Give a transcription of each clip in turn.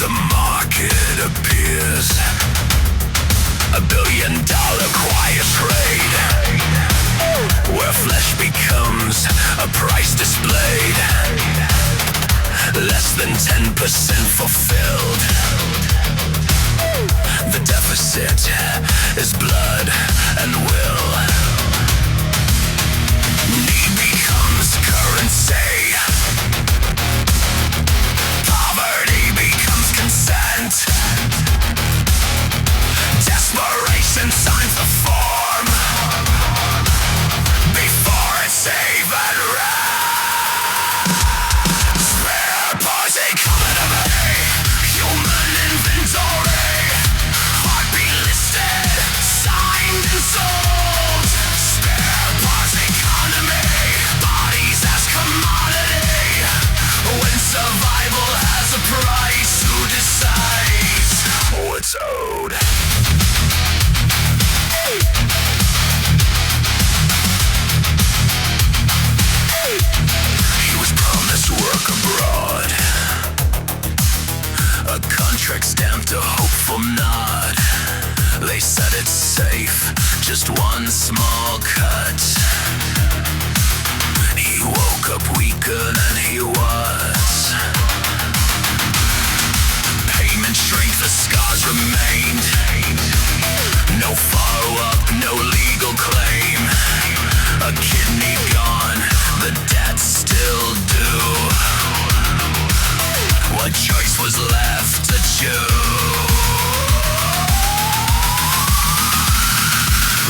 The market appears $1 billion quiet trade, where flesh becomes a price displayed. Less than 10% fulfilled. The deficit is blood and will. Need becomes currency. Poverty becomes consent. Desperation signs the form before it's even read. Spare parts economy, human inventory, heartbeat listed, signed and sold. Spare parts economy, bodies as commodity. When survival has a price, who decides what's owed? He was promised work abroad, a contract stamped a hopeful nod. They said it's safe, just one small cut. He woke up weaker than he was. Payment shrink, the scars remained. No follow-up, no legal claim. A kidney gone, the debts still due. What choice was left to choose?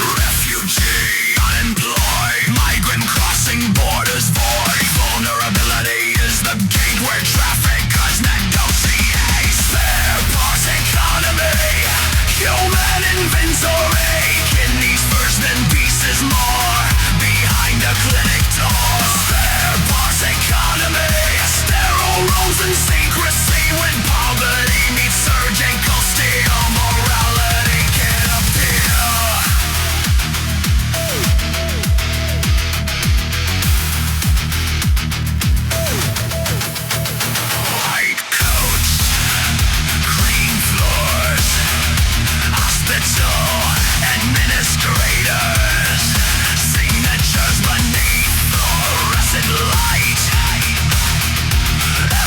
Refugee, unemployed, migrant crossing borders void. Vulnerability is the gate where traffic cuts negotiate. Spare parts economy, human inventory. Kidneys first, then pieces more behind a clinic door. Spare parts economy, sterile rooms and secrecy. When poverty meets surgical steel, morality can appear. White coats, clean floors, hospital administrators, signatures beneath fluorescent light.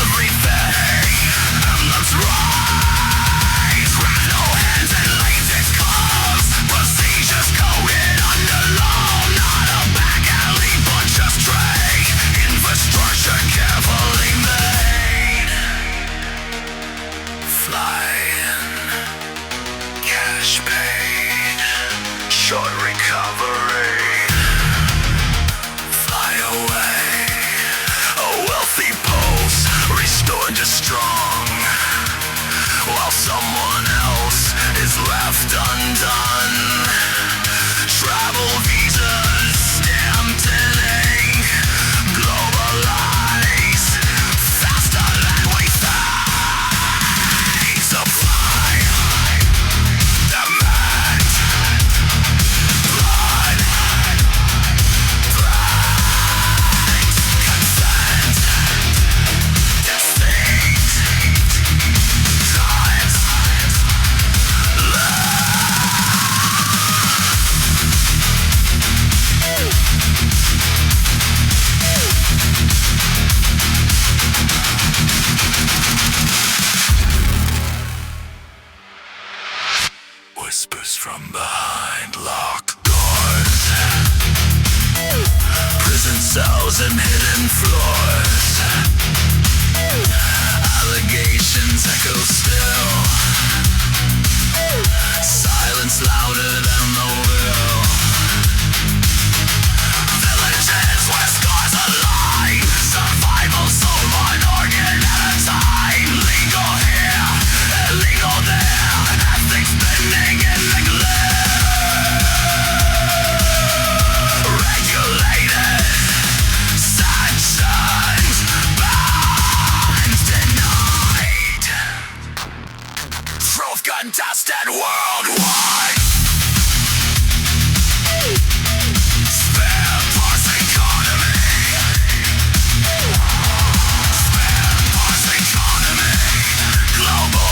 Everything looks right. Criminal hands and latex gloves, procedures coded under law. Not a back alley, but just trade. Infrastructure carefully made. Flying, cash paid, short recovery. Fly away, a wealthy pulse restored to strong, while someone else is left undone. Travel visas stamped in ink, globalize faster than we think. Supply, demand, blood, price, consent, deceit, times, whispers from behind locked doors, prison cells and hidden floors. Allegations echo still, silence louder than the will. Villages where scars align, survival sold one organ at a time. Legal here, illegal there, ethics bending in the glare. Regulated, sanctioned, bans denied. Truth contested worldwide. Spare parts economy. Spare parts economy. Global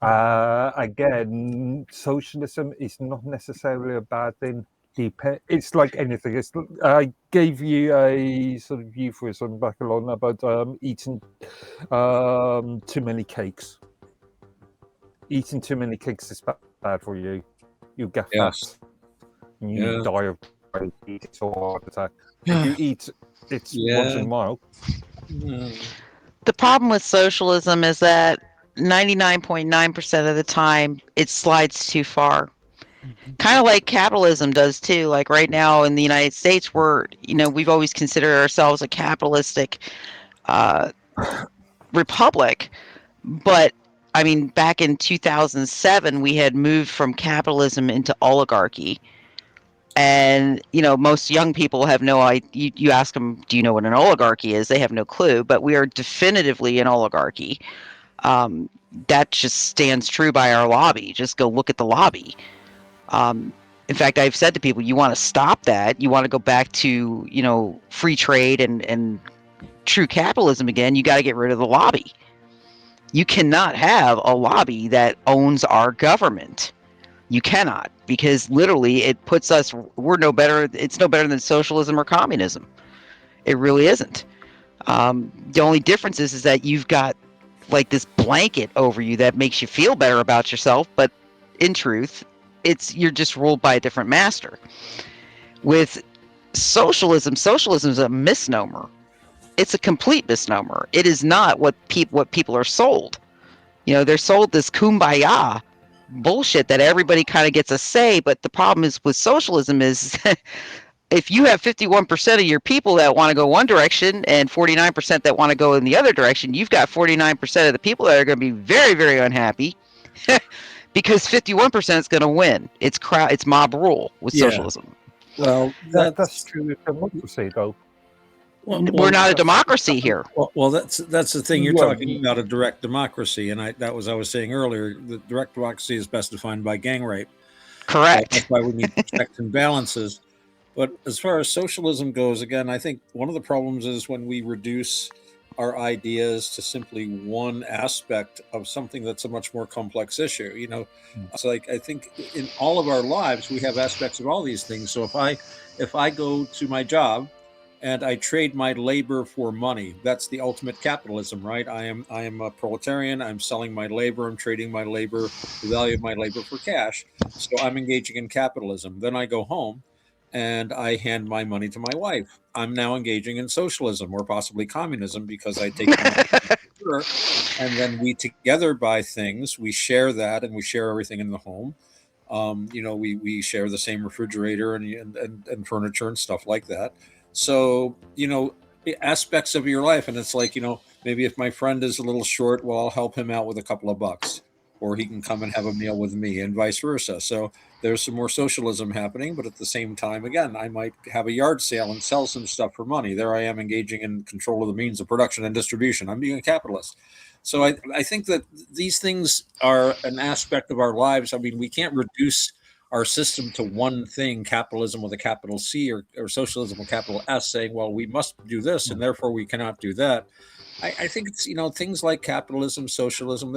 Again, socialism is not necessarily a bad thing. It's like anything. I gave you a sort of euphemism back along about eating too many cakes. Eating too many cakes is bad for you. You get fat. Yes. And you Yeah. die of diabetes or heart attack. If you eat it once in a while. The problem with socialism is that 99.9% of the time it slides too far. Kind of like capitalism does too. Like right now in the United States, we've always considered ourselves a capitalistic republic. But I mean, back in 2007, we had moved from capitalism into oligarchy. And, most young people have no idea. You ask them, do you know what an oligarchy is? They have no clue, but we are definitively an oligarchy. That just stands true by our lobby. Just go look at the lobby. In fact, I've said to people, you want to stop that. You want to go back to, free trade and true capitalism again. You got to get rid of the lobby. You cannot have a lobby that owns our government. You cannot, because literally it puts us, it's no better than socialism or communism. It really isn't. The only difference is that you've got like this blanket over you that makes you feel better about yourself, but in truth, you're just ruled by a different master. With socialism is a misnomer. It's a complete misnomer. It is not what people are sold. They're sold this kumbaya bullshit that everybody kind of gets a say, but the problem is with socialism is if you have 51% of your people that want to go one direction and 49% that want to go in the other direction, you've got 49% of the people that are going to be very, very unhappy because 51% is going to win. It's mob rule with socialism. Well, that's true with democracy, though. We're not a democracy here. Well, that's the thing. You're talking about a direct democracy, and I was saying earlier. The direct democracy is best defined by gang rape. Correct. That's why we need checks and balances. But as far as socialism goes, again, I think one of the problems is when we reduce our ideas to simply one aspect of something that's a much more complex issue. It's like I think in all of our lives we have aspects of all these things. So if I go to my job and I trade my labor for money, that's the ultimate capitalism, right? I am a proletarian. I'm selling my labor. I'm trading my labor, the value of my labor, for cash. So I'm engaging in capitalism. Then I go home and I hand my money to my wife. I'm now engaging in socialism or possibly communism because I take money from her, and then we together buy things. We share that, and we share everything in the home. We share the same refrigerator and furniture and stuff like that. So, aspects of your life. And it's like, maybe if my friend is a little short, well, I'll help him out with a couple of bucks, or he can come and have a meal with me, and vice versa. So there's some more socialism happening, but at the same time, again, I might have a yard sale and sell some stuff for money. There I am engaging in control of the means of production and distribution. I'm being a capitalist. So I think that these things are an aspect of our lives. I mean, we can't reduce our system to one thing, capitalism with a capital C or socialism with a capital S, saying, well, we must do this and therefore we cannot do that. I think it's, things like capitalism, socialism,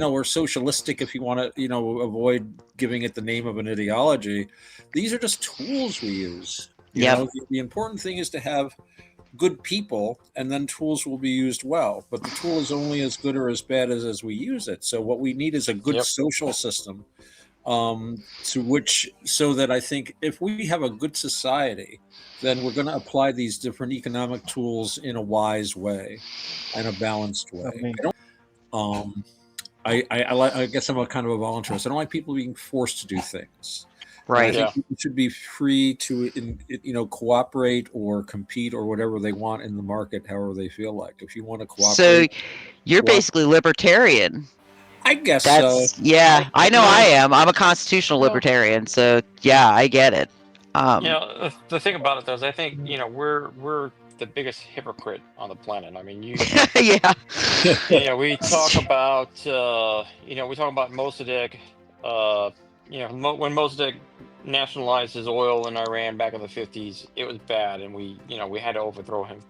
or socialistic, if you want to, avoid giving it the name of an ideology. These are just tools we use. The important thing is to have good people, and then tools will be used well. But the tool is only as good or as bad as we use it. So what we need is a good social system, so that I think if we have a good society, then we're going to apply these different economic tools in a wise way and a balanced way. I guess I'm a kind of a voluntarist. I don't like people being forced to do things. Right. I think people should be free to, cooperate or compete or whatever they want in the market, however they feel like. If you want to cooperate. So you're basically libertarian. I guess so. Yeah, I know I am. I'm a constitutional libertarian, so yeah, I get it. The thing about it though is I think we're the biggest hypocrite on the planet. I mean, yeah. We talk about Mossadegh. When Mossadegh nationalized his oil in Iran back in the 50s, it was bad, and we had to overthrow him.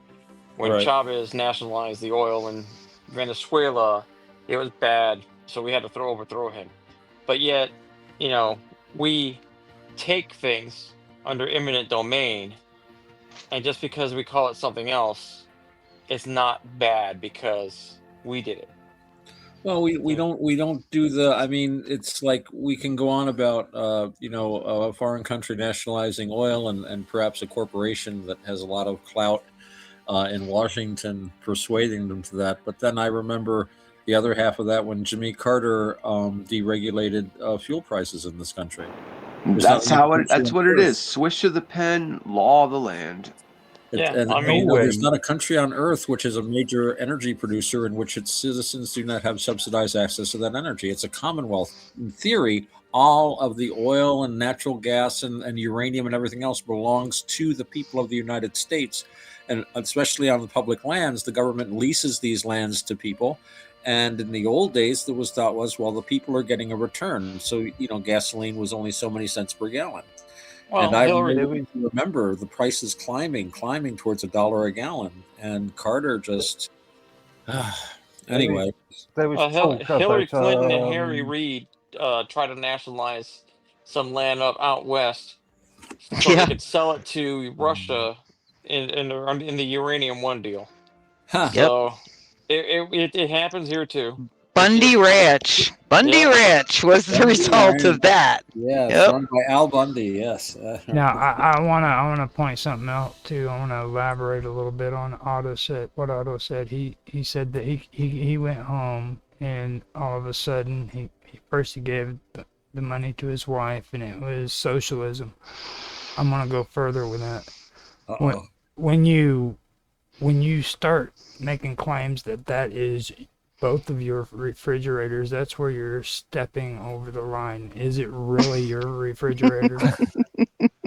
When Chavez nationalized the oil in Venezuela, it was bad. so we had to overthrow him. But yet, you know, we take things under eminent domain, and just because we call it something else, it's not bad because we did it. Well, we don't do the. I mean, it's like we can go on about a foreign country nationalizing oil and perhaps a corporation that has a lot of clout in Washington persuading them to that. But then I remember the other half of that when Jimmy Carter deregulated fuel prices in this country. That's what it is. Swish of the pen, law of the land. I mean, there's not a country on earth which is a major energy producer in which its citizens do not have subsidized access to that energy. It's a commonwealth. In theory, all of the oil and natural gas and uranium and everything else belongs to the people of the United States. And especially on the public lands, the government leases these lands to people. And in the old days, the thought was, well, the people are getting a return. So, gasoline was only so many cents per gallon. Well, and I remember the prices climbing towards $1 a gallon, and Carter just anyway. Hillary Clinton and Harry Reid tried to nationalize some land out west, so they could sell it to Russia in the Uranium One deal. So it happens here too. Bundy Ranch. Bundy Ranch was the result of that. Yeah, run by Al Bundy. Yes. Now I wanna point something out too. I wanna elaborate a little bit on what Otto said. He said that he went home and all of a sudden he gave the money to his wife and it was socialism. I'm gonna go further with that. When you start making claims that is both of your refrigerators, that's where you're stepping over the line. Is it really your refrigerator?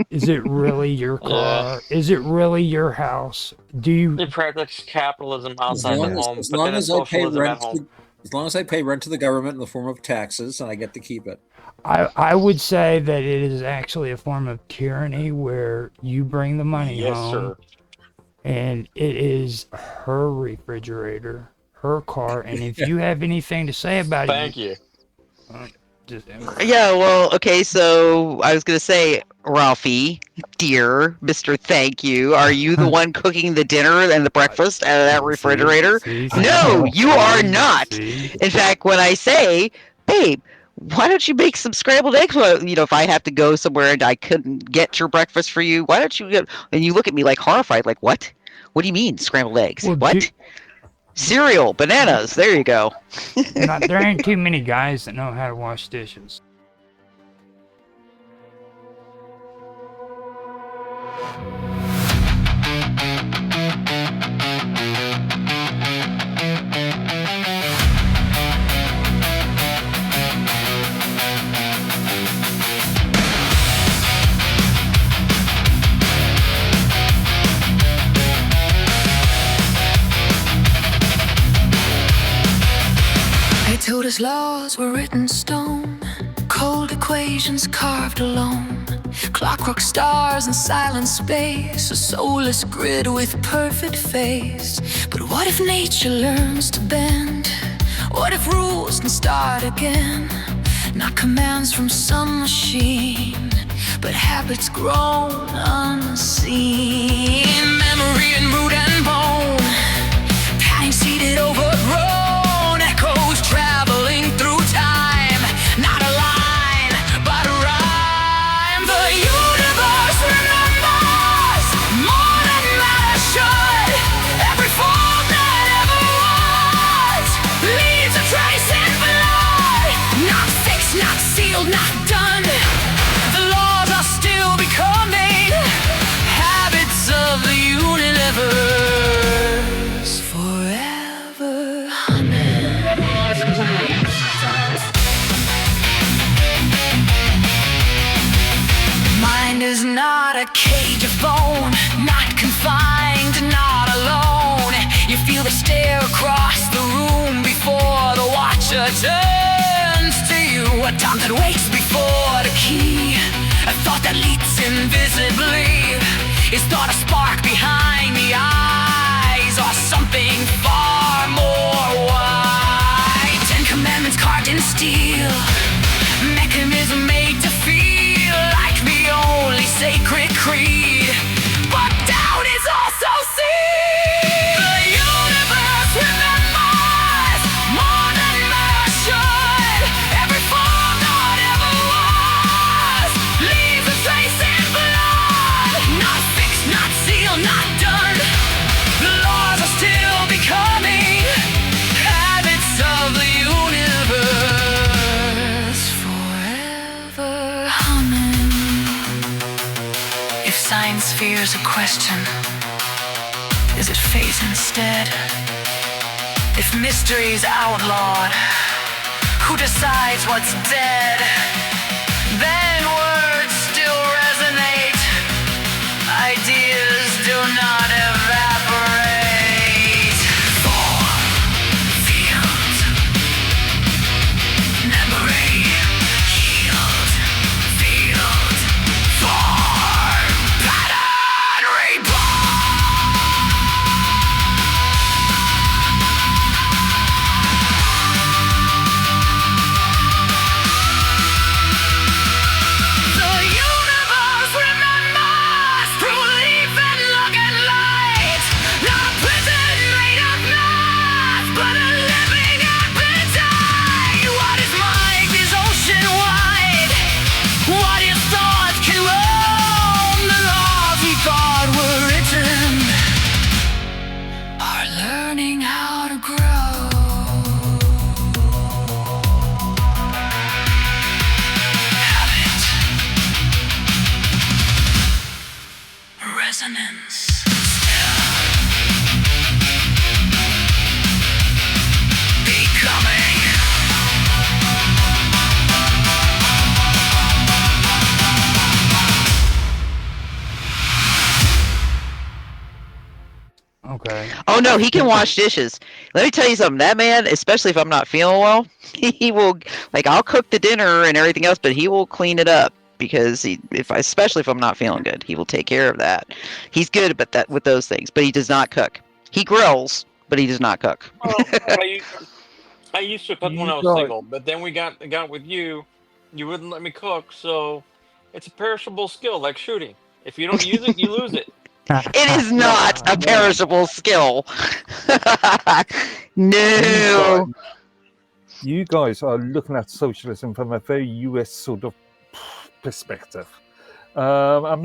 Is it really your car? Is it really your house? They practice capitalism outside the home, but then it's socialism at home. As long as I pay rent to the government in the form of taxes and I get to keep it. I would say that it is actually a form of tyranny where you bring the money home. Sir. And it is her refrigerator, her car, and if you have anything to say about Thank you. Yeah, well, okay, so I was going to say, Ralphie, dear Mr. Thank You, are you the one cooking the dinner and the breakfast out of that refrigerator? No, you are not. In fact, when I say, babe, why don't you make some scrambled eggs? If I have to go somewhere and I couldn't get your breakfast for you, why don't you get... And you look at me like horrified, like, what? What do you mean, scrambled eggs? Well, what? Cereal, bananas, there you go. There ain't too many guys that know how to wash dishes. Told us laws were written in stone, cold equations carved alone, clockwork stars in silent space, a soulless grid with perfect face. But what if nature learns to bend? What if rules can start again? Not commands from some machine, but habits grown unseen. Memory and root and bone, padding seated overgrown, echoes traveling through time. Not a line, but a rhyme. The universe remembers more than matter should. Every form that ever was leaves a trace in blood. Not fixed, not sealed, not done. The laws are still becoming habits of the universe. Forever mind is not a cage of bone, not confined, not alone. You feel the stare across the room before the watcher turns to you. A tongue that waits before the key, a thought that leaps invisibly. Is thought a spark behind the eyes, or something far more wide? 10 commandments carved in steel, mechanism made to feel like the only sacred creed. But doubt is also seen. The universe remembers more than man should. Every form not ever was leaves a trace in blood. Not fixed, not sealed, not done. The laws are still becoming habits of the universe, forever humming. If science fears a question, is it fate instead? If mystery's outlawed, who decides what's dead? Then words still resonate, ideas do not evaporate. Form, field, memory, healed, field, form, pattern, the universe remembers through leaf and look and light. Not a prison made of math, but a living appetite. What is mind is ocean wide. What is thought can roam. The laws we thought were written are learning how to grow. Habit. Resonance. Becoming. Okay. Oh no, he can wash dishes. Let me tell you something. That man, especially if I'm not feeling well, he will like I'll cook the dinner and everything else, but he will clean it up because especially if I'm not feeling good, he will take care of that. He's good about that with those things, but he does not cook. He grills, but he does not cook. Well, I used to cook when You I was guys, single, but then we got with you. You wouldn't let me cook, so it's a perishable skill, like shooting. If you don't use it, you lose it. It is not a perishable skill. No. you guys are looking at socialism from a very US sort of perspective. I'm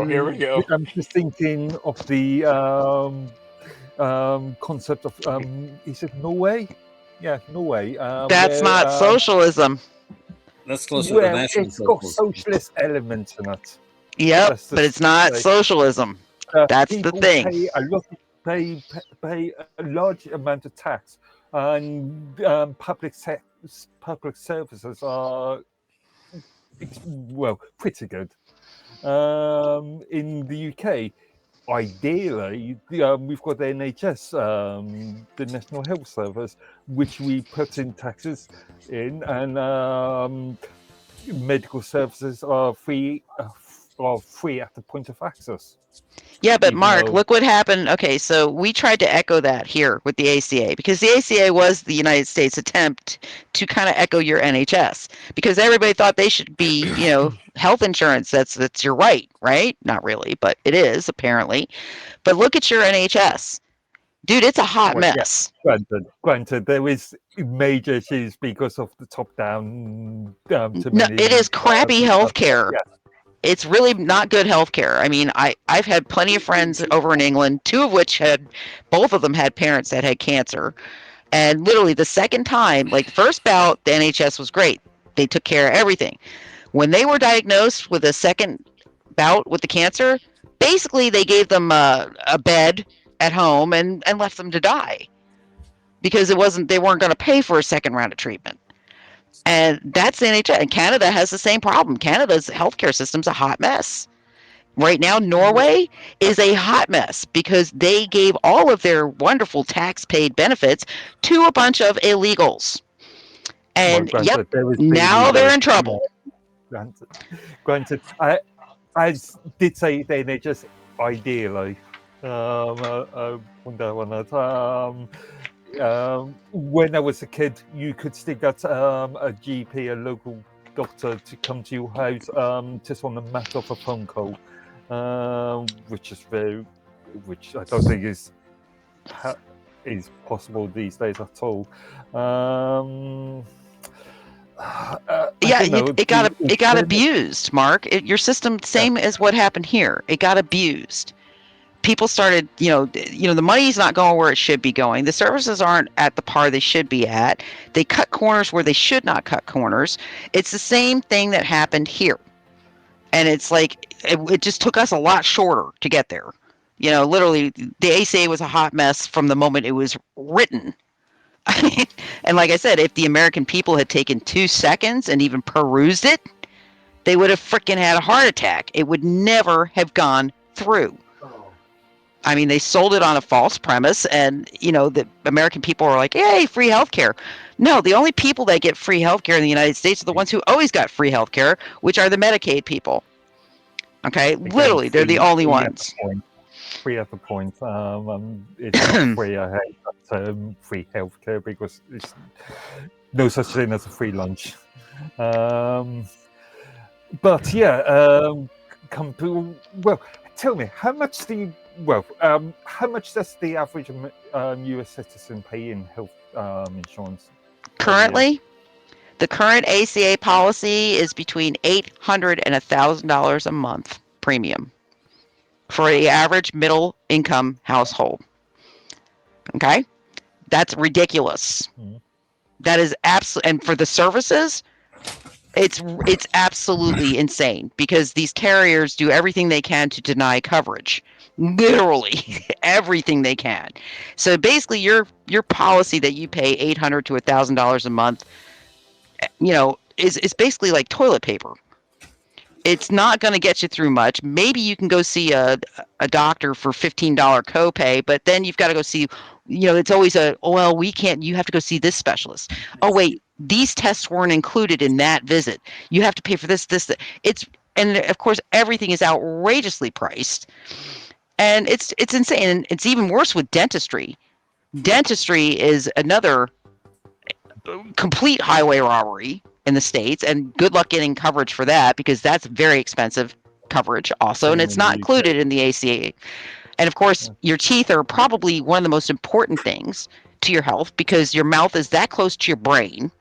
Here we go. I'm just thinking of the concept of is it Norway? Yeah, Norway. That's not socialism. That's closer to Well, national it's got socialism. socialist elements in it. Yep, That's but it's not say. socialism. That's the People thing. pay a lot. Pay a large amount of tax, and public services are pretty good. In the UK, ideally, we've got the NHS, the National Health Service, which we put in taxes in, and medical services are free at the point of access. Yeah, but Even Mark, though- look what happened. Okay, so we tried to echo that here with the ACA because the ACA was the United States attempt to kind of echo your NHS because everybody thought they should be, health insurance. That's your right? Not really, but it is apparently. But look at your NHS. Dude, it's a hot Well, yeah, mess. Granted, there is major issues because of the top-down. Too No, many. it is crappy healthcare. Yeah. It's really not good healthcare. I mean, I've had plenty of friends over in England, both of them had parents that had cancer. And literally the second time, like the first bout, the NHS was great. They took care of everything. When they were diagnosed with a second bout with the cancer, basically they gave them a bed at home and left them to die because they weren't going to pay for a second round of treatment. And that's the NHS. And Canada has the same problem. Canada's healthcare system's a hot mess. Right now, Norway is a hot mess because they gave all of their wonderful tax-paid benefits to a bunch of illegals. And Granted, there is now they're in trouble. Granted, I did say the NHS ideally. when I was a kid, you could still get a GP, a local doctor, to come to your house just on the matter of a phone call, which I don't think is possible these days at all. Yeah, it got abused, Mark. Your system, same as what happened here. It got abused. People started, the money's not going where it should be going. The services aren't at the par they should be at. They cut corners where they should not cut corners. It's the same thing that happened here. And it's like, it just took us a lot shorter to get there. Literally, the ACA was a hot mess from the moment it was written. And like I said, if the American people had taken 2 seconds and even perused it, they would have freaking had a heart attack. It would never have gone through. I mean, they sold it on a false premise, and the American people are like, "Yay, free healthcare!" No, the only people that get free healthcare in the United States are the ones who always got free healthcare, which are the Medicaid people. Okay, again, literally, they're the only ones. Free at the point. It's not free. I hate that free healthcare because it's no such thing as a free lunch. But yeah, well, tell me, how much does the average U.S. citizen pay in health insurance? Currently, the current ACA policy is between $800 and $1,000 a month premium for the average middle income household. Okay, that's ridiculous. That is absolutely, and for the services, it's absolutely insane because these carriers do everything they can to deny coverage. Literally everything they can. So basically, your policy that you pay $800 to $1,000 a month, is basically like toilet paper. It's not going to get you through much. Maybe you can go see a doctor for $15 copay, but then you've got to go see, it's always we can't, you have to go see this specialist. Oh, wait, these tests weren't included in that visit. You have to pay for this. And of course, everything is outrageously priced. And it's insane. And it's even worse with dentistry. Dentistry is another complete highway robbery in the States, and good luck getting coverage for that because that's very expensive coverage also, and it's not included in the ACA. And of course, your teeth are probably one of the most important things to your health because your mouth is that close to your brain,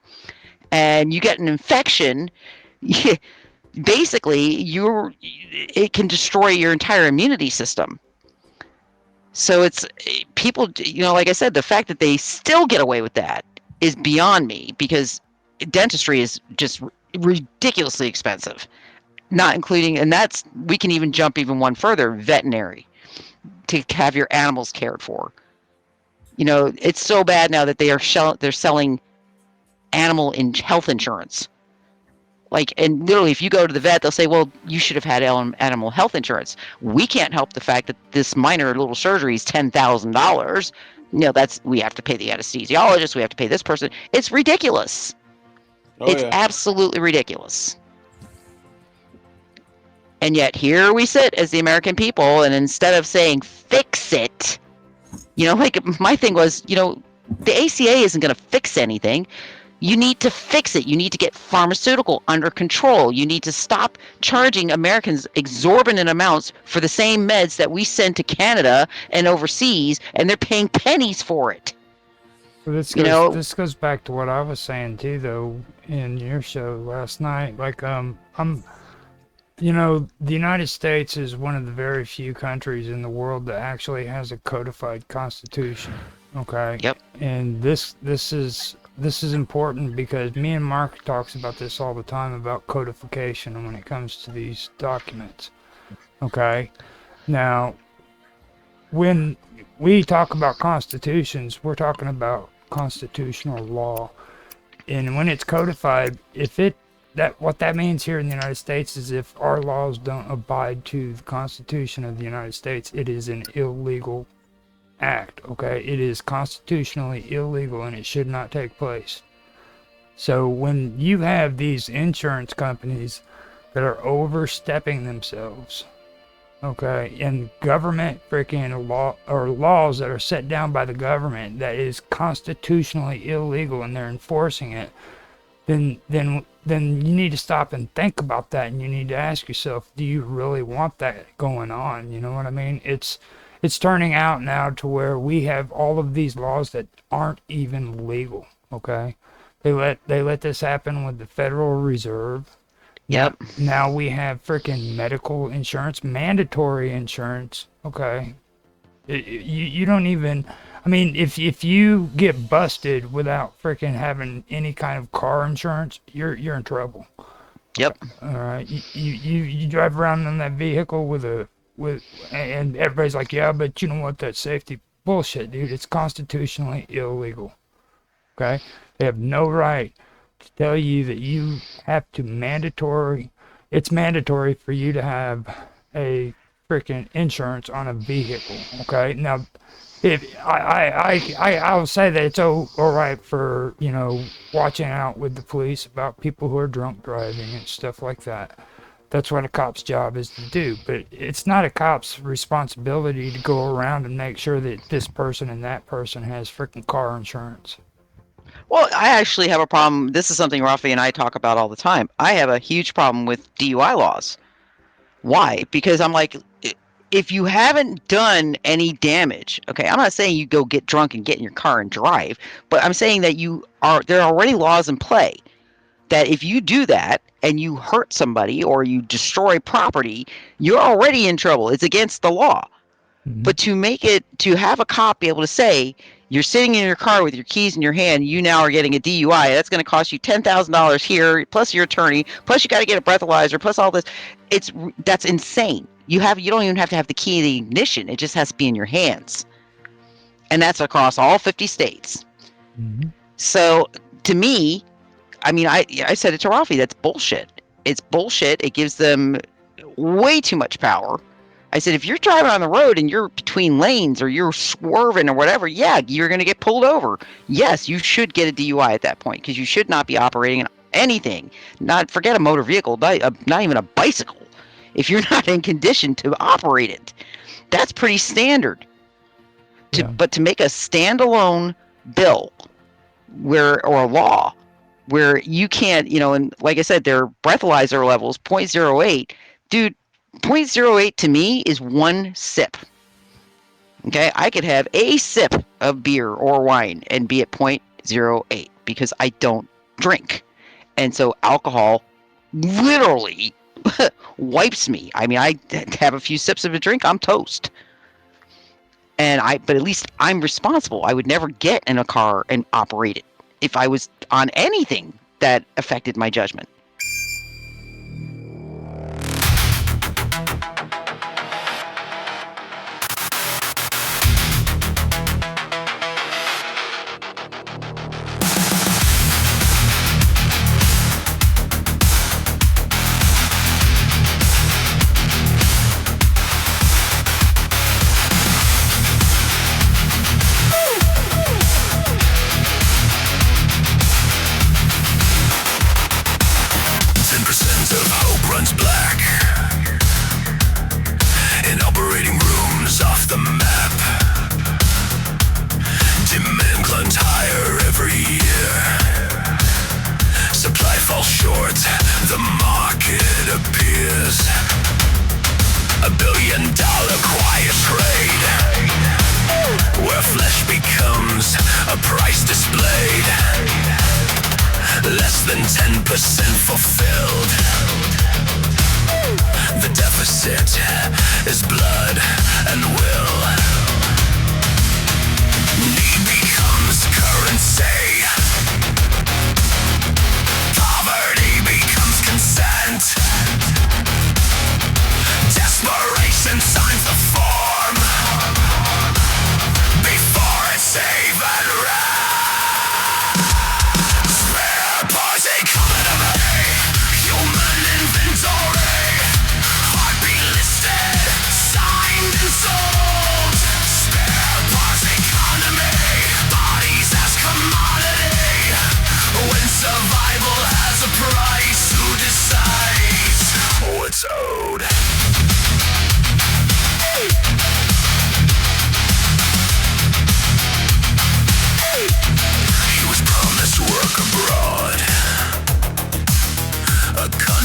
and you get an infection, basically it can destroy your entire immunity system. So it's people, like I said, the fact that they still get away with that is beyond me because dentistry is just ridiculously expensive, not including, and we can even jump even one further, veterinary, to have your animals cared for. It's so bad now that they're selling animal health insurance. And literally, if you go to the vet, they'll say, well, you should have had animal health insurance. We can't help the fact that this minor little surgery is $10,000. We have to pay the anesthesiologist. We have to pay this person. It's ridiculous. It's absolutely ridiculous. And yet here we sit as the American people, and instead of saying fix it, my thing was, the ACA isn't going to fix anything. You need to fix it. You need to get pharmaceutical under control. You need to stop charging Americans exorbitant amounts for the same meds that we send to Canada and overseas, and they're paying pennies for it. Well, this goes back to what I was saying too, though, in your show last night. The United States is one of the very few countries in the world that actually has a codified constitution. Okay. Yep. And this is important because me and Mark talks about this all the time about codification when it comes to these documents. Okay. Now, when we talk about constitutions, we're talking about constitutional law. And when it's codified, what that means here in the United States is if our laws don't abide to the Constitution of the United States, it is an illegal act, okay? It is constitutionally illegal and it should not take place. So when you have these insurance companies that are overstepping themselves, okay, and government freaking law or laws that are set down by the government that is constitutionally illegal and they're enforcing it, then you need to stop and think about that, and you need to ask yourself, do you really want that going on? You know what I mean? It's turning out now to where we have all of these laws that aren't even legal, okay? They let this happen with the Federal Reserve. Yep. Now we have freaking medical insurance, mandatory insurance. Okay, you don't even. I mean, if you get busted without freaking having any kind of car insurance, you're in trouble. Yep. All right, you drive around in that vehicle and everybody's like, yeah, but you know what? That's safety bullshit, dude. It's constitutionally illegal. Okay, they have no right to tell you that you have to it's mandatory for you to have a freaking insurance on a vehicle. Okay, now if I'll say that it's all right for, you know, watching out with the police about people who are drunk driving and stuff like that. That's what a cop's job is to do, but it's not a cop's responsibility to go around and make sure that this person and that person has freaking car insurance. Well, I actually have a problem. This is something Rafi and I talk about all the time. I have a huge problem with DUI laws. Why? Because I'm like, if you haven't done any damage, okay, I'm not saying you go get drunk and get in your car and drive, but I'm saying that there are already laws in play that if you do that and you hurt somebody or you destroy property, you're already in trouble. It's against the law. But to have a cop be able to say, you're sitting in your car with your keys in your hand, you now are getting a DUI, that's going to cost you $10,000 here, plus your attorney, plus you got to get a breathalyzer, plus all this. That's insane. You don't even have to have the key to the ignition. It just has to be in your hands. And that's across all 50 states. Mm-hmm. So to me, I mean, I said it to Rafi, that's bullshit. It's bullshit. It gives them way too much power. I said, if you're driving on the road and you're between lanes or you're swerving or whatever, yeah, you're going to get pulled over. Yes, you should get a DUI at that point because you should not be operating anything. Forget a motor vehicle, not even a bicycle, if you're not in condition to operate it. That's pretty standard. But to make a standalone bill or a law where you can't, you know, and like I said, their breathalyzer levels 0.08, dude. 0.08 to me is one sip. Okay, I could have a sip of beer or wine and be at 0.08 because I don't drink. And so alcohol literally wipes me. I mean, I have a few sips of a drink, I'm toast. But at least I'm responsible. I would never get in a car and operate it if I was on anything that affected my judgment.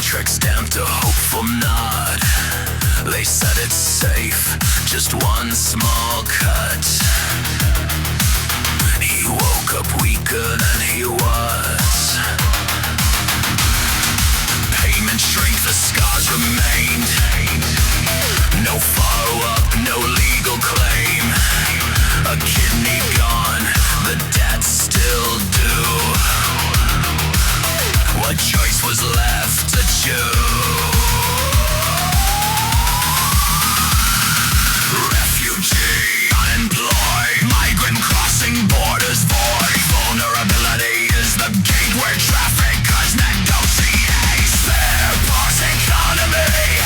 contract stamped a hopeful nod. They said it's safe, just one small cut. He woke up weaker than he was. Payment shrink, the scars remained. No follow-up, no legal claim. A kidney gone, the debt's still due. What choice was left to choose? Refugee, unemployed, migrant crossing borders void. Vulnerability is the gate where traffic cuts negotiate. Spare parts economy,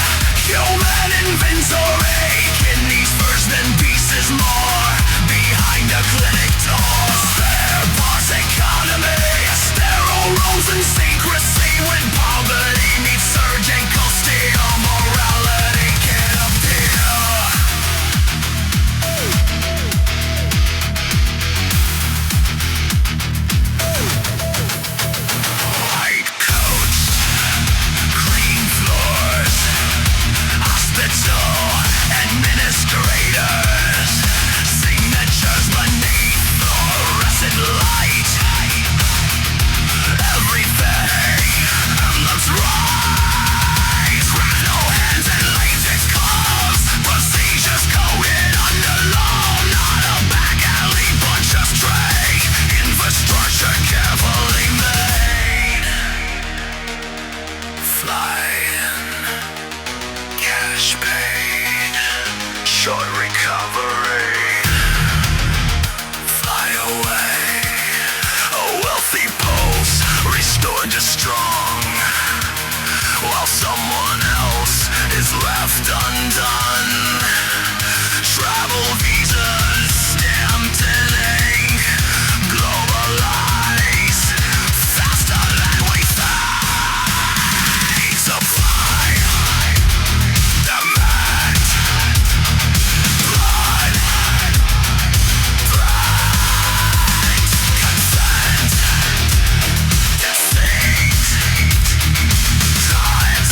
human inventory. Kidneys first, then pieces more. Behind a clinic door. Spare parts economy, sterile rooms and secrecy. When poverty meets surgical steel, morality can appear. White coats, clean floors, hospital administrators, signatures beneath fluorescent light. Everything looks right. Criminal hands and latex gloves, procedures coded under law. Not a back alley bunch of stray. Infrastructure carefully made. Flying, cash paid, short recovery. Fly away, a wealthy pulse restored to strong, while someone else is left undone. Travel visas stamped in ink, globalize faster than we think. Supply, demand, blood, brand, consent, deceit, times,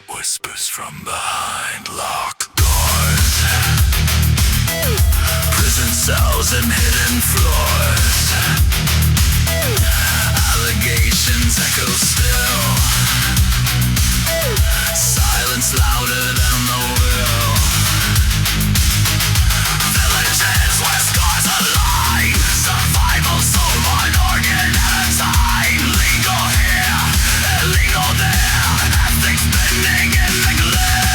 whispers from behind locked doors, prison cells and hidden floors. Allegations echo still, silence louder than the will. Villages where scars align, survival sold one organ at a time. Legal here, illegal there, ethics bending in the glare.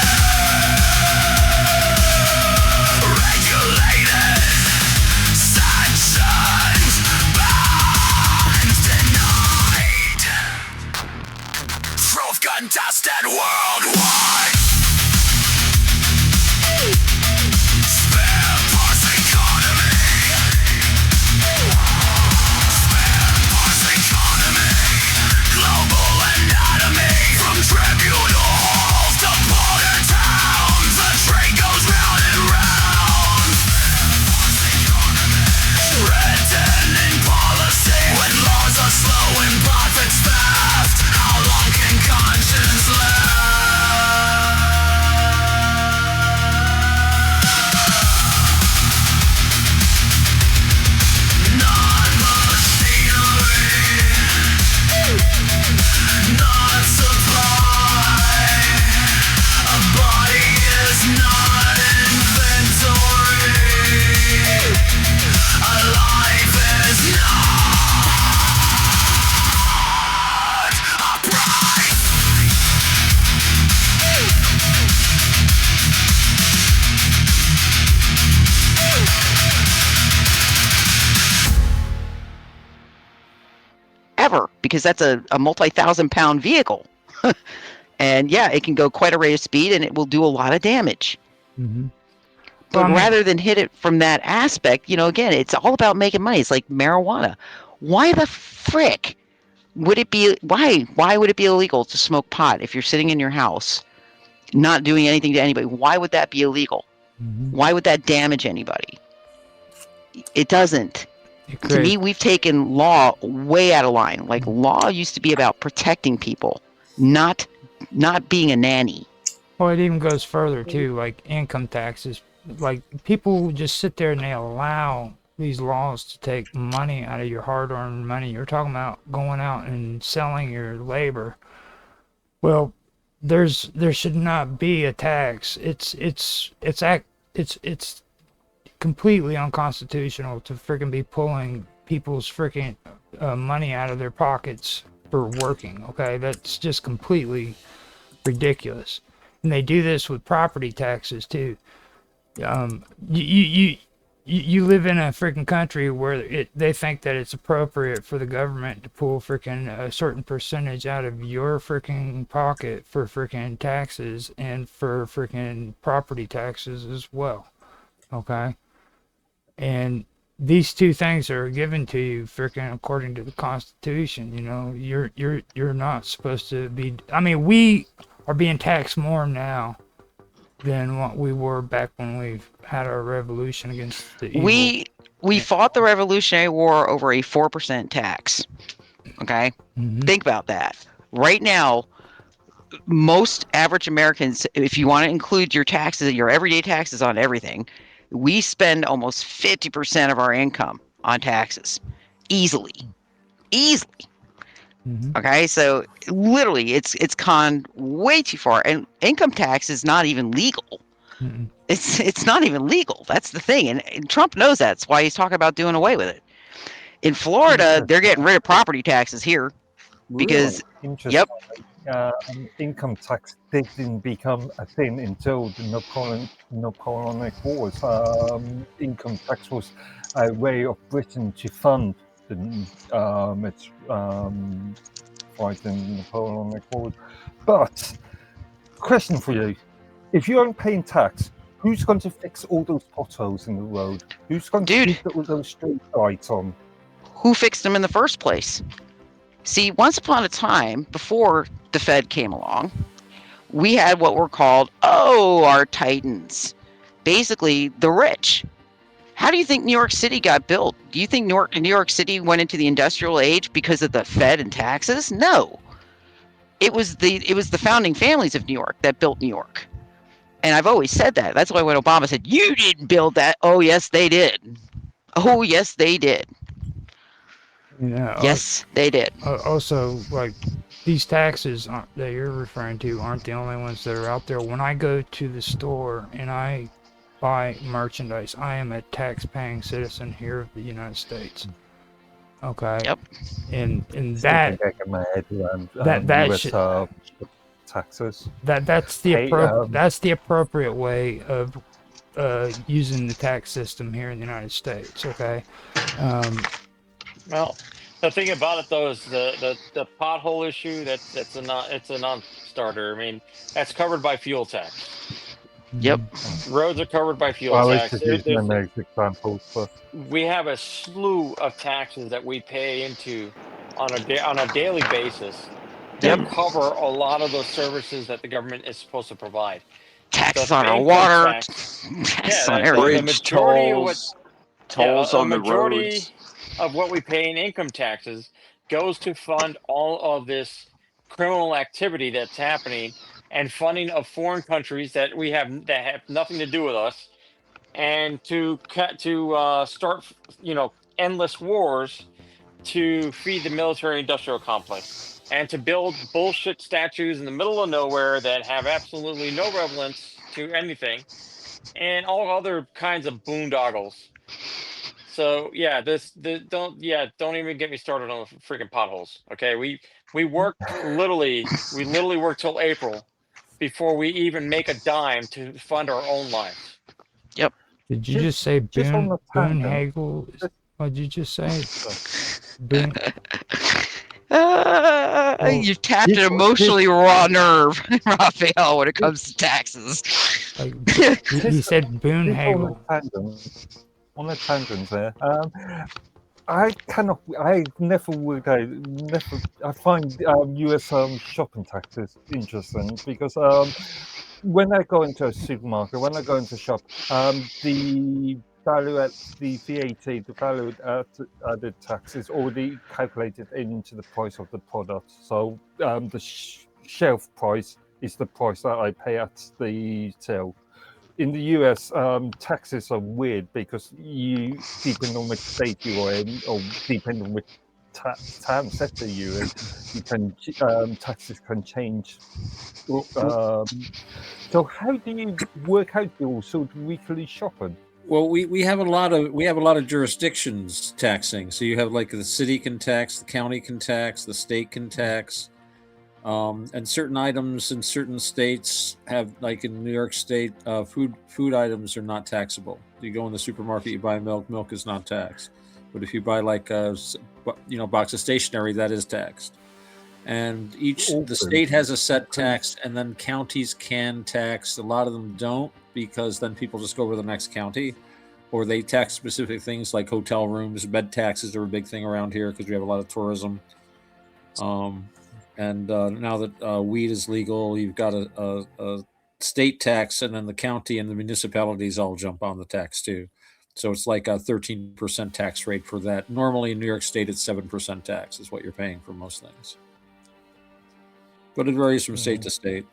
Regulated, sanctioned, bans denied. Truth contested worldwide. Spare parts economy. Spare parts economy. Global anatomy. From tribunal halls to border towns, the train goes round and round. Written in policy, when laws are slow and profits fast, how long can conscience last? Non-machinery, not supply. A body is not inventory. A life is not a price. Ever, because that's a multi-thousand-pound vehicle. And yeah, it can go quite a rate of speed and it will do a lot of damage. Mm-hmm. But Well, I mean- rather than hit it from that aspect, again, it's all about making money. It's like marijuana. Why the frick would it be why would it be illegal to smoke pot if you're sitting in your house not doing anything to anybody? Why would that be illegal? Why would that damage anybody? It doesn't. To me, we've taken law way out of line. Like, law used to be about protecting people, not being a nanny. Well, it even goes further too, like income taxes. Like, people just sit there and they allow these laws to take money out of your hard-earned money. You're talking about going out and selling your labor. Well, there should not be a tax. It's completely unconstitutional to freaking be pulling people's freaking money out of their pockets for working. Okay, that's just completely ridiculous. And they do this with property taxes too. You live in a freaking country where they think that it's appropriate for the government to pull freaking a certain percentage out of your freaking pocket for freaking taxes and for freaking property taxes as well. Okay? And these two things are given to you freaking according to the Constitution. You know, you're not supposed to be. I mean, we are being taxed more now than what we were back when we had our revolution against the evil. We fought the Revolutionary War over a 4% tax. Okay? Think about that. Right now, most average Americans, if you want to include your taxes, your everyday taxes on everything, we spend almost 50% of our income on taxes. Easily. Okay, so literally it's gone way too far, and income tax is not even legal. It's not even legal. That's the thing, and Trump knows that. That's why he's talking about doing away with it. In Florida, they're getting rid of property taxes here because income tax didn't become a thing until the Napoleonic Wars. Income tax was a way of Britain to fund its fight in the Napoleonic Wars. But, question for you: if you aren't paying tax, who's going to fix all those potholes in the road? Who's going to keep all those street lights on? Who fixed them in the first place? See, once upon a time, before the Fed came along, we had what were called, our titans. Basically, the rich. How do you think New York City got built? Do you think New York City went into the industrial age because of the Fed and taxes? No. It was the founding families of New York that built New York. And I've always said that. That's why when Obama said, "You didn't build that," oh, yes, they did. Oh, yes, they did. Yeah. Yes, they did. Also, like, these taxes that you're referring to aren't the only ones that are out there. When I go to the store and I buy merchandise, I am a tax-paying citizen here of the United States. Okay. Yep. And that US taxes. That's the appropriate way of using the tax system here in the United States. Okay. Well, the thing about it though is the pothole issue. It's a non-starter. I mean, that's covered by fuel tax. Yep. Roads are covered by fuel tax. Examples, but we have a slew of taxes that we pay into on a daily basis that cover a lot of those services that the government is supposed to provide. Taxes on our water, taxes on everything. Bridge tolls on the roads. Of what we pay in income taxes goes to fund all of this criminal activity that's happening and funding of foreign countries that have nothing to do with us, and to start endless wars to feed the military-industrial complex, and to build bullshit statues in the middle of nowhere that have absolutely no relevance to anything, and all other kinds of boondoggles. So yeah, don't even get me started on the freaking potholes. Okay, we literally worked till April before we even make a dime to fund our own lives. Yep. Did you just say Boonhagel? What did you just say? You've tapped an emotionally raw nerve, Raphael, when it comes to taxes. He said Boonhagel. On a tangent there. I cannot. I never worked out. Never. I find U.S. Shopping taxes interesting because when I go into a supermarket, when I go into a shop, the value at the VAT, the value at the tax is already calculated into the price of the product. So the shelf price is the price that I pay at the till. In the US, taxes are weird because you, depending on which state you are in, or depending on which town sector you're in, you can taxes can change. So how do you work out your sort of weekly shopping? Well, we have a lot of jurisdictions taxing. So you have like the city can tax, the county can tax, the state can tax, and certain items in certain states have, like in New York State, food items are not taxable. You go in the supermarket, you buy milk, milk is not taxed. But if you buy like a box of stationery, that is taxed. And the state has a set tax, and then counties can tax. A lot of them don't, because then people just go over the next county, or they tax specific things like hotel rooms. Bed taxes are a big thing around here because we have a lot of tourism. And now that weed is legal, you've got a state tax, and then the county and the municipalities all jump on the tax too. So it's like a 13% tax rate for that. Normally in New York State, it's 7% tax is what you're paying for most things. But it varies from state to state.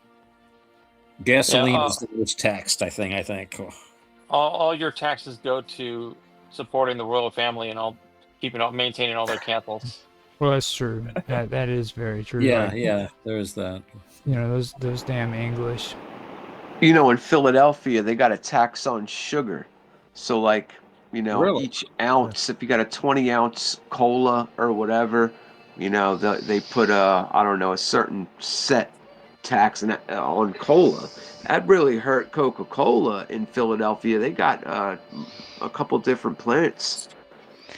Gasoline is the most taxed, I think. All your taxes go to supporting the royal family and all, maintaining all their castles. Well, that's true. That is very true. Yeah, there is that. Those damn English. In Philadelphia, they got a tax on sugar. So, like, Really? each ounce, if you got a 20-ounce cola or whatever, they put a certain set tax on cola. That really hurt Coca-Cola in Philadelphia. They got a couple different plants,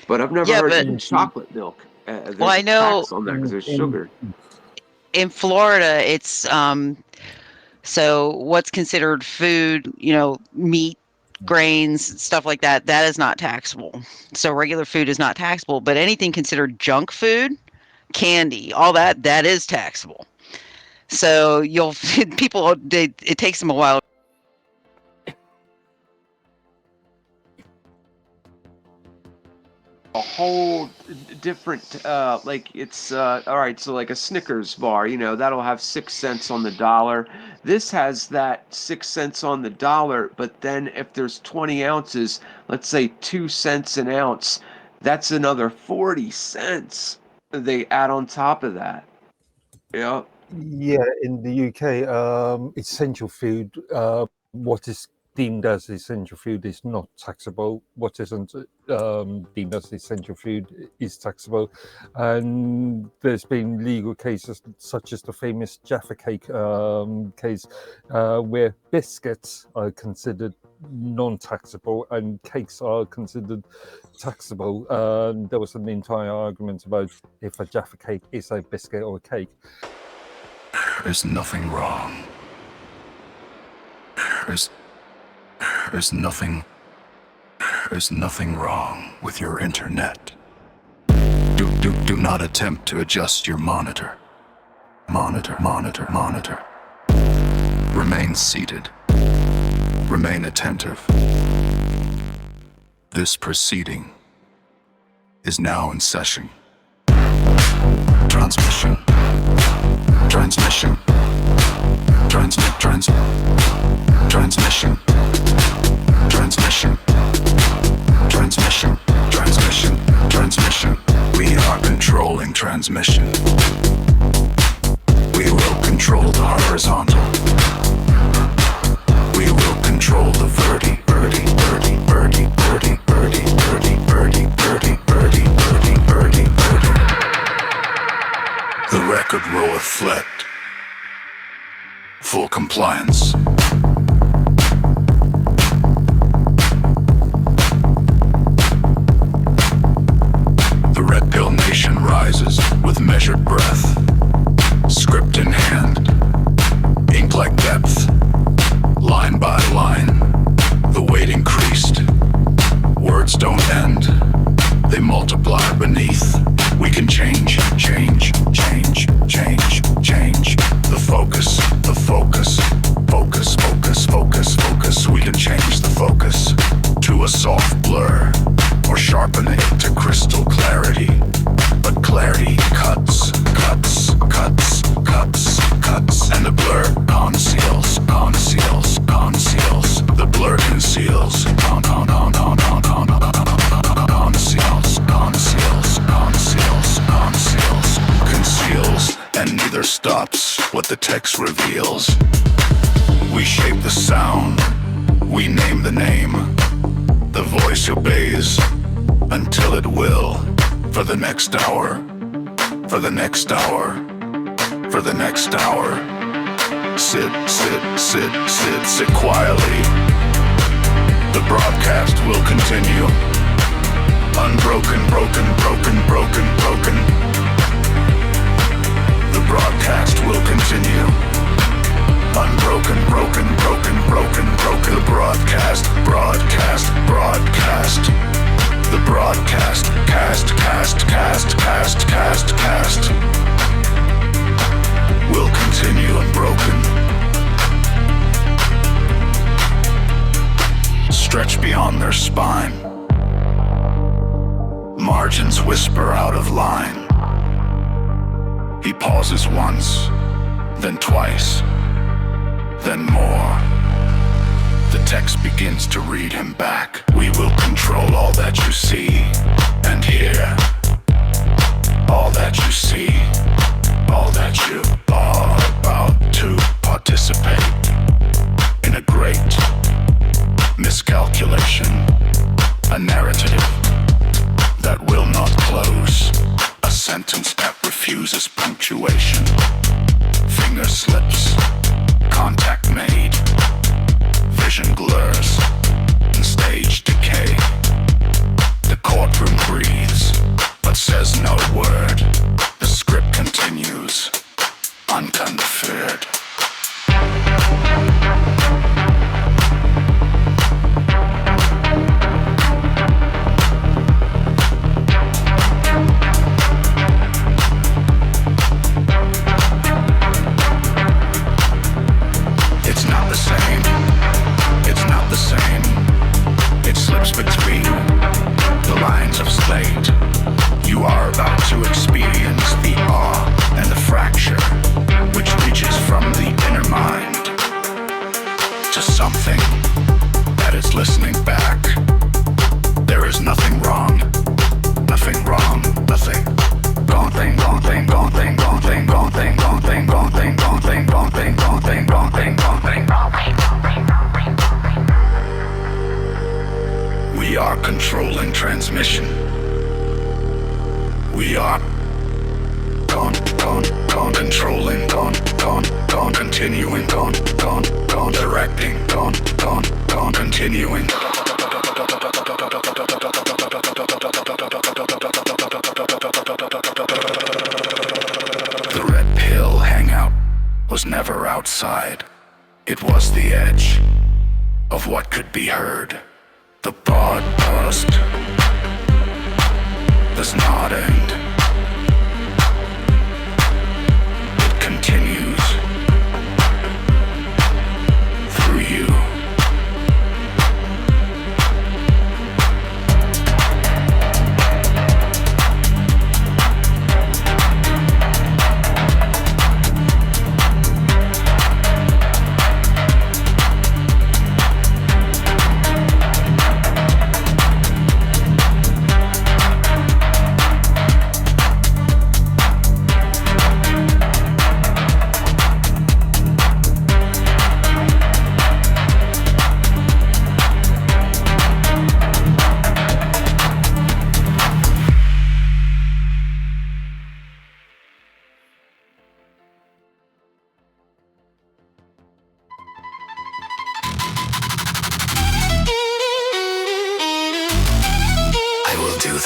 but I've never heard in chocolate milk. There's I know tax on that because there's sugar. In Florida, it's so what's considered food, meat, grains, stuff like that, that is not taxable. So regular food is not taxable, but anything considered junk food, candy, all that is taxable. So it takes them a while. A whole different like it's all right, so like a Snickers bar, that'll have 6 cents on the dollar. This has that 6 cents on the dollar, but then if there's 20 ounces, let's say 2 cents an ounce, that's another 40 cents they add on top of that. Yeah, in the UK, essential food, what is deemed as essential food is not taxable. What isn't deemed as essential food is taxable. And there's been legal cases such as the famous Jaffa Cake case, where biscuits are considered non-taxable and cakes are considered taxable. There was an entire argument about if a Jaffa Cake is a biscuit or a cake. There's nothing wrong. There's nothing wrong with your internet. Do not attempt to adjust your monitor. Monitor. Remain seated. Remain attentive. This proceeding is now in session. Transmission. Transmission. We are controlling transmission. We will control the horizontal. We will control the verti. The record will reflect full compliance. The Red Pill Nation rises with measured breath, script in hand, ink like depth, line by line. The weight increased, words don't end, they multiply stops what the text reveals. We shape the sound, we name the name. The voice obeys until it will. For the next hour, for the next hour, for the next hour. Sit, sit, sit, sit, sit quietly. The broadcast will continue. Unbroken, broken, broken, broken, broken. The broadcast will continue. Unbroken, broken, broken, broken, broken. The broadcast, broadcast, broadcast. The broadcast, cast, cast, cast, cast, cast, cast. Will continue unbroken. Stretch beyond their spine. Margins whisper out of line. He pauses once, then twice, then more. The text begins to read him back. We will control all that you see and hear. All that you see, all that you are about to participate in a great miscalculation, a narrative that will not close, a sentence that refuses punctuation. Finger slips, contact made, vision blurs, and stage decay. The courtroom breathes, but says no word. The script continues, unconferred. It's not the same. It's not the same. It slips between the lines of slate. You are about to experience the awe and the fracture, which reaches from the inner mind to something that is listening back. There is nothing wrong. Nothing wrong. Nothing. Gone thing, gone thing, gone thing, gone thing, gone thing, gone thing, gone thing, gone thing, gone thing, gone thing, gone thing, gone thing, gone thing. We are controlling transmission. We are controlling, continuing, directing, continuing. The red pill hangout was never outside. It was the edge of what could be heard. The podcast does not end. It continues through you.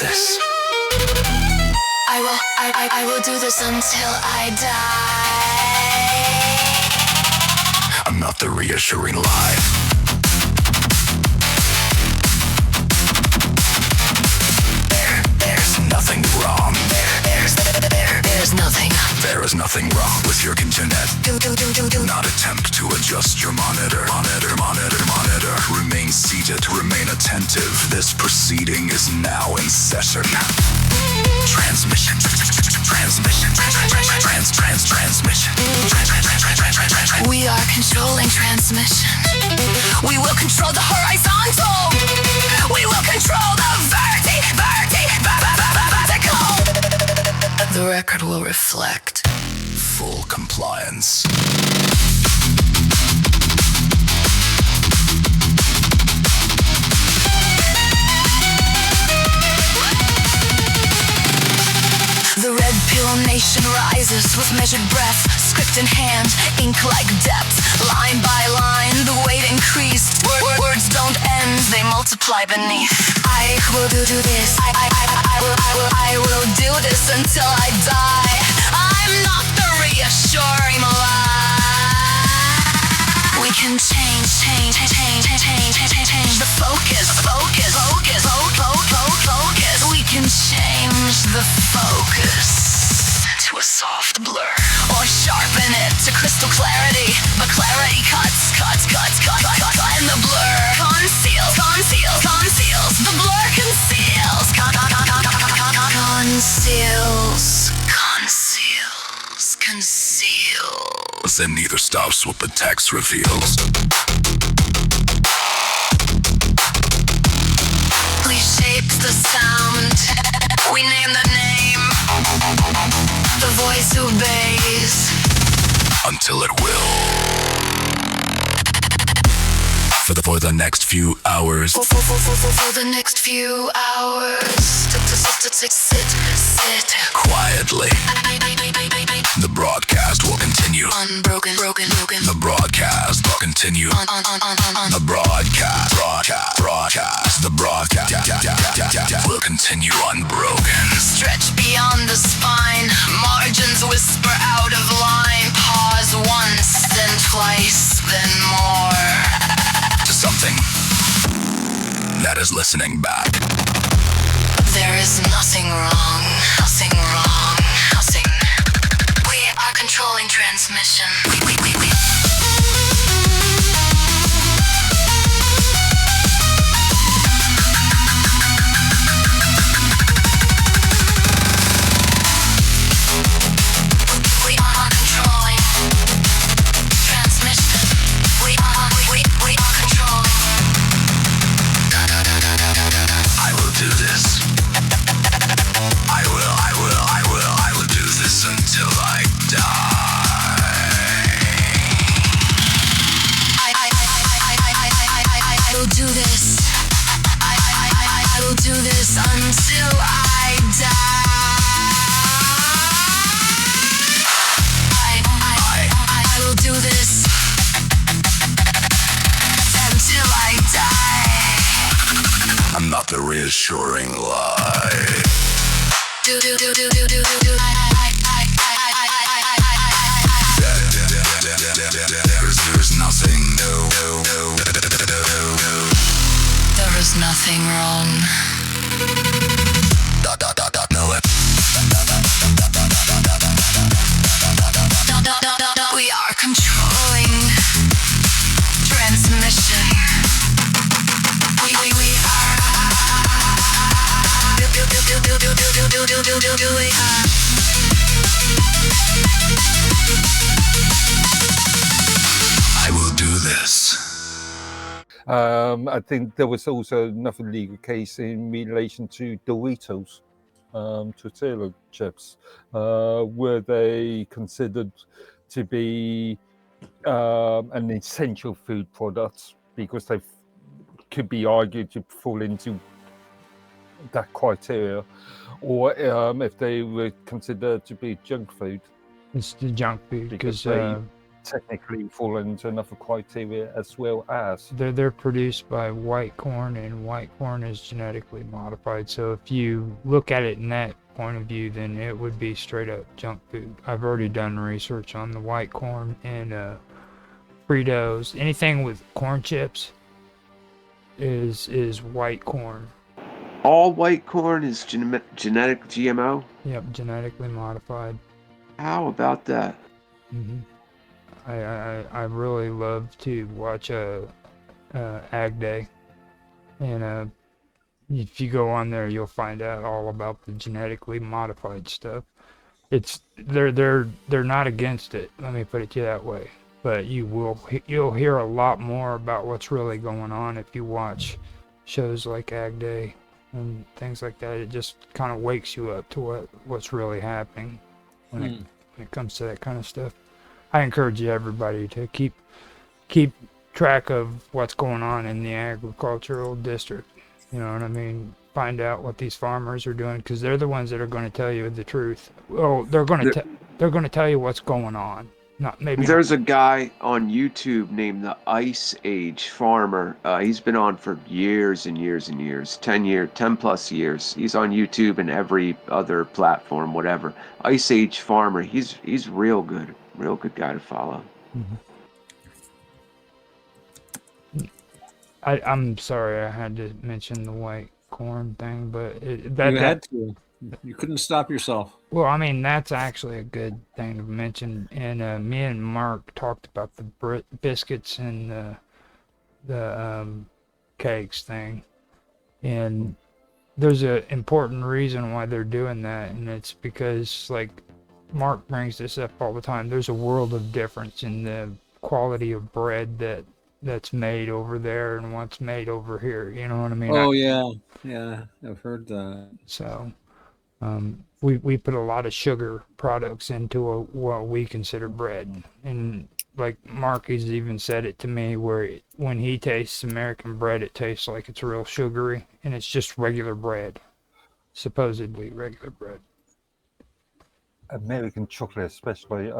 This. I will do this until I die. I'm not the reassuring lie. There's nothing wrong. There's nothing. There is nothing wrong with your internet. Do not attempt to adjust your monitor. Monitor. Remain seated. Remain attentive. This proceeding is now in session. Transmission. We are controlling transmission. We will control the horizontal. We will control the vertical. The record will reflect full compliance. The red pill nation rises with measured breath, script in hand, ink like depth. Line by line, the weight increased. Words don't end, they multiply beneath. I will do this. I will do this until I die. I'm not the reassuring lie. We can change the focus. We can change the focus to a soft blur, or sharpen it to crystal clarity. But clarity cuts, and the blur conceals. The blur conceals. Then neither stops what the text reveals. We shaped the sound, we name the name. The voice obeys Until it will. For the next few hours. For the next few hours. Sit Quietly. The broadcast will continue. Unbroken. The broadcast will continue. The broadcast. The broadcast will continue unbroken. Stretch beyond the spine. Margins whisper out of line. Pause once, then twice, then more. To something that is listening back. There is nothing wrong. We are controlling transmission. We are controlling transmission. We are controlling. I will do this. I will do this until I die. I will do this. I will do this until I die. I will do this until I die. I'm not the reassuring lie. Do. There's nothing new. There is nothing wrong. No. We are controlling transmission. We are. I will do this. I think there was also another legal case in relation to Doritos, tortilla chips, were they considered to be an essential food product because they could be argued to fall into that criteria, or if they were considered to be junk food. It's the junk food because because they technically fall into another criteria as well as. they're produced by white corn, and white corn is genetically modified. So if you look at it in that point of view, then it would be straight up junk food. I've already done research on the white corn and Fritos. Anything with corn chips is white corn. All white corn is genetic GMO? Yep, genetically modified. How about that? hmm I really love to watch Ag Day, and if you go on there, you'll find out all about the genetically modified stuff. They're not against it. Let me put it to you that way. But you'll hear a lot more about what's really going on if you watch shows like Ag Day and things like that. It just kind of wakes you up to what's really happening when when it comes to that kind of stuff. I encourage everybody to keep track of what's going on in the agricultural district. You know what I mean? Find out what these farmers are doing, because they're the ones that are going to tell you the truth. Well, they're going to tell you what's going on. There's a guy on YouTube named the Ice Age Farmer. He's been on for years and years and years, 10 plus years. He's on YouTube and every other platform, whatever. Ice Age Farmer. He's real good guy to follow. I'm sorry I had to mention the white corn thing, but you had to. You couldn't stop yourself. Well, I mean, that's actually a good thing to mention. And me and Mark talked about the biscuits and the cakes thing. And there's an important reason why they're doing that. And it's because, like, Mark brings this up all the time. There's a world of difference in the quality of bread that's made over there and what's made over here. You know what I mean? Oh, yeah, I've heard that. So we put a lot of sugar products into what we consider bread. And like Mark has even said it to me, where when he tastes American bread, it tastes like it's real sugary, and it's just regular bread, supposedly regular bread. American chocolate, especially,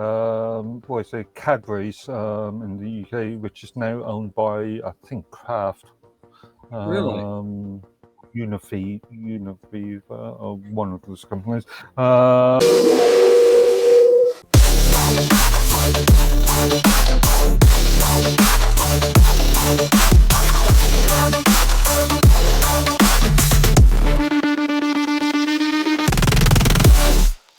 Cadbury's in the UK, which is now owned by, I think, Kraft. Really? Univiva, or one of those companies.